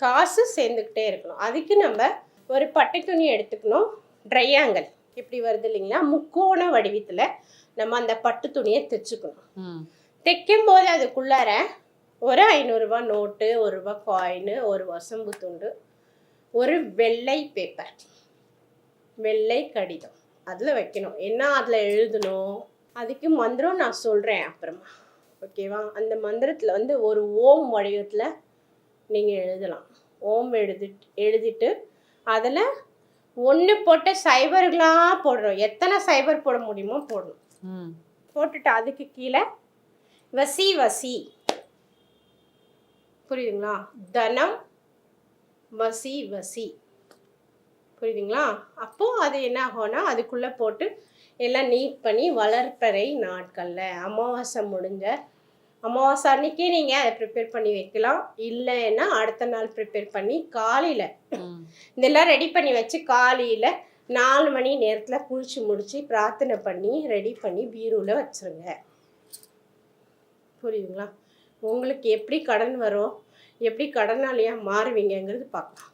காசு சேர்ந்துக்கிட்டே இருக்கணும். அதுக்கு நம்ம ஒரு பட்டு துணி எடுத்துக்கணும். ட்ரையாங்கல் இப்படி வருது இல்லைங்களா, முக்கோண வடிவத்தில் நம்ம அந்த பட்டு துணியை தைச்சுக்கணும். தைக்கும் போது அதுக்குள்ளார ஒரு 500 ரூபாய் நோட்டு, 1 ரூபாய் காயின், ஒரு வசம்பு துண்டு, ஒரு வெள்ளை பேப்பர், வெள்ளை கடிதம் அதில் வைக்கணும். என்ன அதில் எழுதணும், அதுக்கு மந்திரம் நான் சொல்கிறேன் அப்புறமா, ஓகேவா? அந்த மந்திரத்தில் வந்து ஒரு ஓம் வடிவத்தில் நீங்கள் எழுதலாம். ஓம் எழுதிட்டு அதில் 1 போட்ட சைபர்களாக போடணும். எத்தனை சைபர் போட முடியுமோ போடணும். போட்டுட்டு அதுக்கு கீழே வசி வசி, புரியுதுங்களா? தனம் வசி வசி, புரியுதுங்களா? அப்போது அது என்ன ஆகும்னா அதுக்குள்ளே போட்டு எல்லாம் நீட் பண்ணி வளர்ப்பறை நாட்களில் அமாவாசை முடிஞ்ச அமாவாசை அன்னைக்கே நீங்கள் அதை ப்ரிப்பேர் பண்ணி வைக்கலாம். இல்லைன்னா அடுத்த நாள் ப்ரிப்பேர் பண்ணி காலையில் இதெல்லாம் ரெடி பண்ணி வச்சு காலையில் 4 மணி நேரத்தில் குளிச்சு முடிச்சு பிரார்த்தனை பண்ணி ரெடி பண்ணி பீரோவில் வச்சுருங்க. புரியுதுங்களா? உங்களுக்கு எப்படி கடன் வரும், எப்படி கடனாளியாக மாறுவீங்கங்கிறது பார்க்கலாம்.